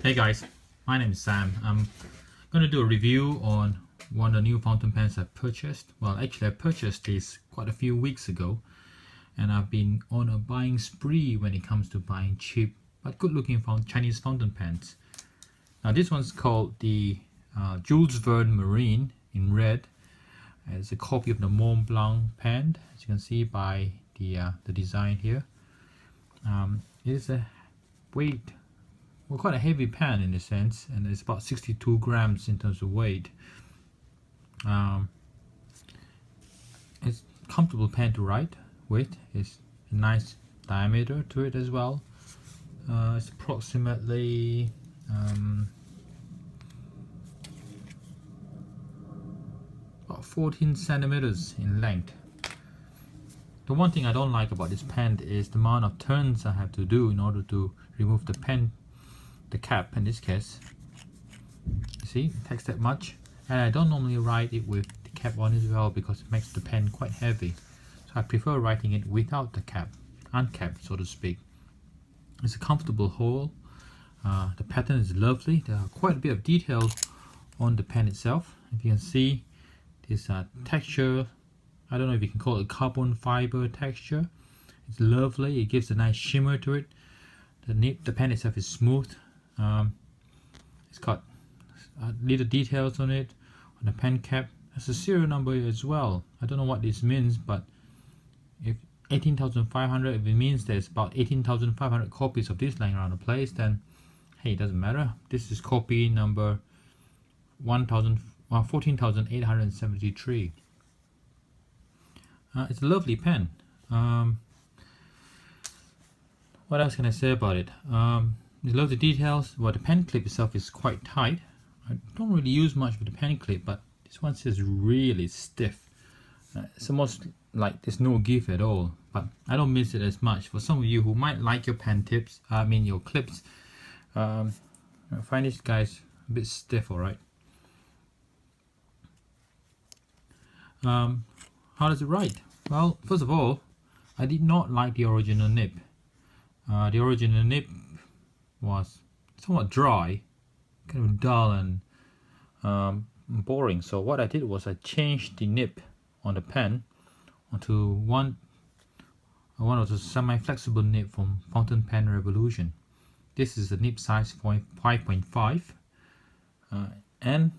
Hey guys, my name is Sam. I'm going to do a review on one of the new fountain pens I purchased. Well, actually I purchased this quite a few weeks ago, and I've been on a buying spree when it comes to buying cheap but good looking Chinese fountain pens. Now this one's called the Jules Verne Marine in red. It's a copy of the Mont Blanc pen, as you can see by the design here. It is a weight, well, quite a heavy pen in a sense, and it's about 62 grams in terms of weight. It's a comfortable pen to write with. It's a nice diameter to it as well. It's approximately about 14 centimeters in length. The one thing I don't like about this pen is the amount of turns I have to do in order to remove the cap in this case. You see, it takes that much, and I don't normally write it with the cap on as well because it makes the pen quite heavy. So I prefer writing it without the cap, uncapped so to speak. It's a comfortable hold. The pattern is lovely. There are quite a bit of detail on the pen itself. If you can see this texture, I don't know if you can call it carbon fiber texture. It's lovely. It gives a nice shimmer to it. The pen itself is smooth. It's got little details on it, on the pen cap. There's a serial number as well. I don't know what this means, but if 18,500, if it means there's about 18,500 copies of this lying around the place, then hey, it doesn't matter. This is copy number 14,873. It's a lovely pen. What else can I say about it? There's loads of details. Well, the pen clip itself is quite tight. I don't really use much with the pen clip, but this one is really stiff. It's almost like there's no give at all, but I don't miss it as much. For some of you who might like your pen tips, your clips, I find these guys a bit stiff, alright. How does it write? Well, first of all, I did not like the original nib. The original nib was somewhat dry, kind of dull and boring. So what I did was I changed the nib on the pen onto one of the semi-flexible nib from Fountain Pen Revolution. This is the nib size 5.5, and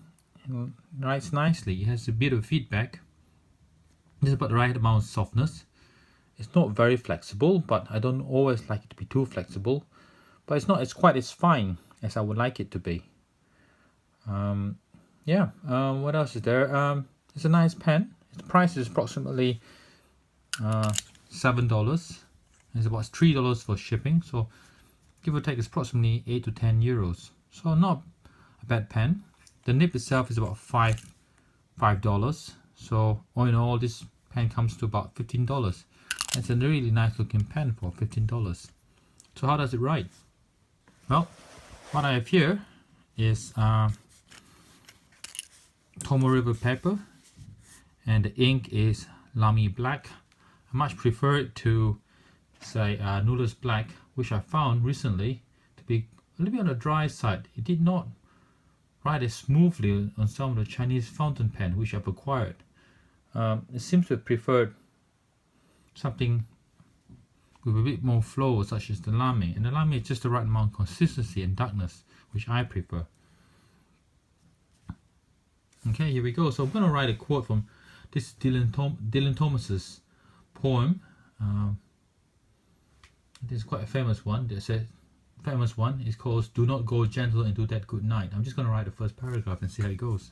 it writes nicely. It has a bit of feedback. This is about the right amount of softness. It's not very flexible, but I don't always like it to be too flexible. But it's not as quite as fine as I would like it to be. What else is there? It's a nice pen. The price is approximately $7. It's about $3 for shipping. So give or take, it's approximately 8 to 10 euros. So not a bad pen. The nib itself is about $5. So all in all, this pen comes to about $15. It's a really nice looking pen for $15. So how does it write? Well, what I have here is Tomo River paper, and the ink is Lamy Black. I much prefer it to, say, Nuller's Black, which I found recently to be a little bit on the dry side. It did not write as smoothly on some of the Chinese fountain pen which I've acquired. It seems to have preferred something with a bit more flow, such as the Lamy, and the Lamy is just the right amount of consistency and darkness, which I prefer. Okay, here we go. So I'm going to write a quote from this Dylan Thomas's poem. This is quite a famous one. It's called "Do Not Go Gentle Into That Good Night." I'm just going to write the first paragraph and see how it goes.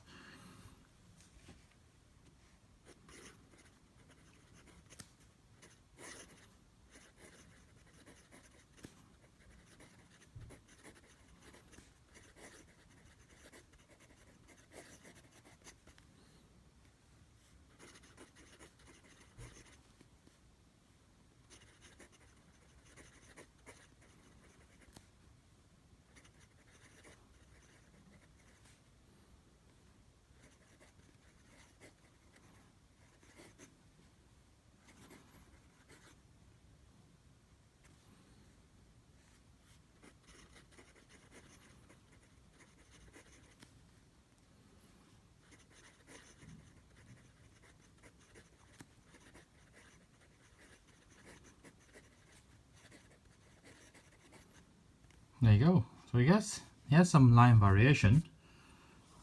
There you go. So I guess it has some line variation.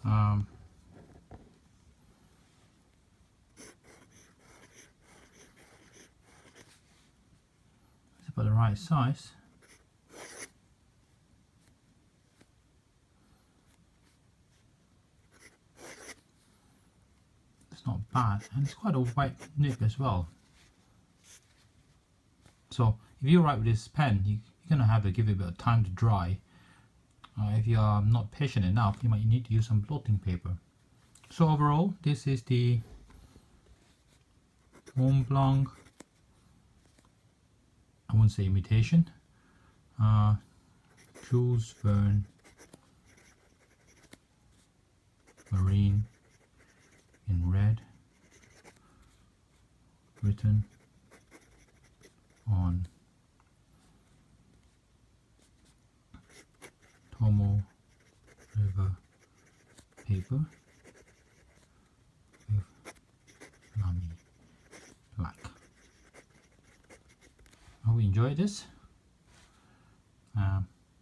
It's about the right size. It's not bad, and it's quite a white nib as well. So if you write with this pen, you're gonna have to give it a bit of time to dry. If you are not patient enough, you might need to use some blotting paper. So overall, this is the Mont Blanc, I won't say imitation, Jules Verne Marine in red, written on Tomo River paper with Lamy black. I hope you enjoyed this.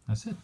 That's it.